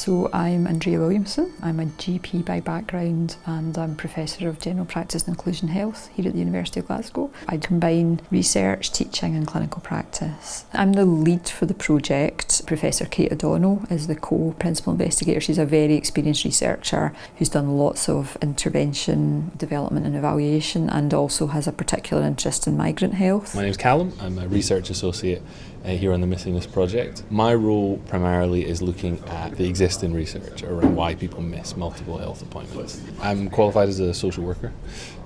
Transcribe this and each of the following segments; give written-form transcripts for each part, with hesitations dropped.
So I'm Andrea Williamson. I'm a GP by background and I'm Professor of General Practice and Inclusion Health here at the University of Glasgow. I combine research, teaching and clinical practice. I'm the lead for the project. Professor Kate O'Donnell is the co-principal investigator. She's a very experienced researcher who's done lots of intervention, development and evaluation, and also has a particular interest in migrant health. My name's Callum. I'm a research associate here on the Missingness project. My role primarily is looking at the existing research around why people miss multiple health appointments. I'm qualified as a social worker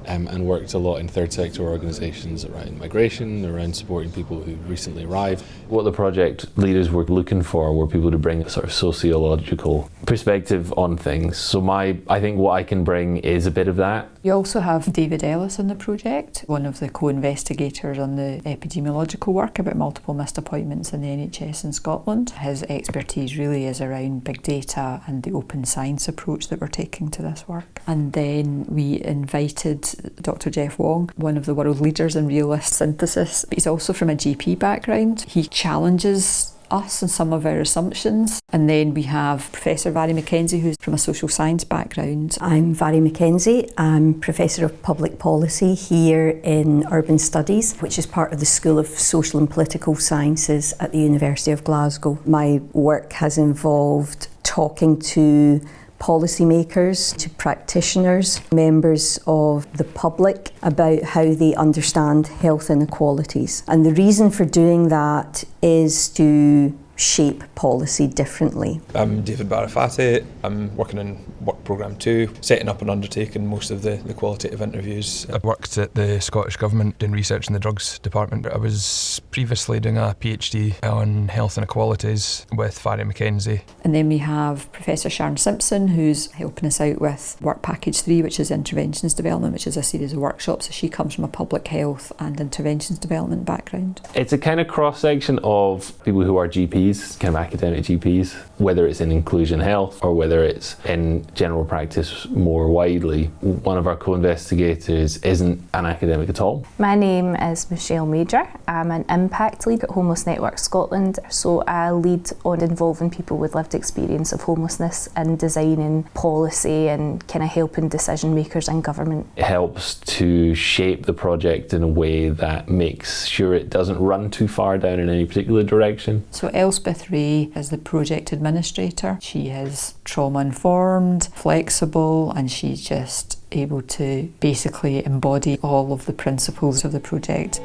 and worked a lot in third sector organisations around migration, around supporting people who recently arrived. What the project leaders were looking for were people to bring a sort of sociological perspective on things. So I think what I can bring is a bit of that. You also have David Ellis on the project, one of the co-investigators on the epidemiological work about multiple missed appointments in the NHS in Scotland. His expertise really is around big data and the open science approach that we're taking to this work. And then we invited Dr. Jeff Wong, one of the world leaders in realist synthesis. He's also from a GP background. He challenges us and some of our assumptions. And then we have Professor Vary McKenzie, who's from a social science background. I'm Vary McKenzie. I'm Professor of Public Policy here in Urban Studies, which is part of the School of Social and Political Sciences at the University of Glasgow. My work has involved talking to policymakers, to practitioners, members of the public about how they understand health inequalities. And the reason for doing that is to shape policy differently. I'm David Barafati. I'm working in Work Programme 2, setting up and undertaking most of the qualitative interviews. I've worked at the Scottish Government doing research in the drugs department. I was previously doing a PhD on health inequalities with Vary McKenzie. And then we have Professor Sharon Simpson, who's helping us out with Work Package 3, which is Interventions Development, which is a series of workshops. So she comes from a public health and interventions development background. It's a kind of cross-section of people who are GPs, kind of academic GPs, whether it's in inclusion health or whether it's in general practice more widely. One of our co-investigators isn't an academic at all. My name is Michelle Major. I'm an impact lead at Homeless Network Scotland. So I lead on involving people with lived experience of homelessness and designing policy and kind of helping decision makers and government. It helps to shape the project in a way that makes sure it doesn't run too far down in any particular direction. So Elspeth Ray is the project administrator. She is trauma-informed, flexible, and she's just able to basically embody all of the principles of the project.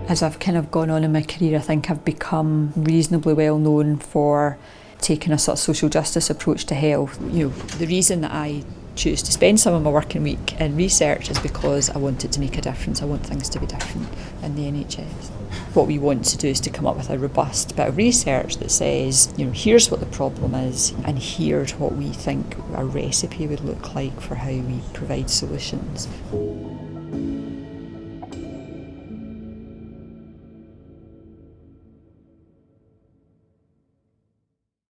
As I've kind of gone on in my career, I think I've become reasonably well known for taking a sort of social justice approach to health. The reason that I choose to spend some of my working week in research is because I want it to make a difference. I want things to be different in the NHS. What we want to do is to come up with a robust bit of research that says, here's what the problem is and here's what we think a recipe would look like for how we provide solutions.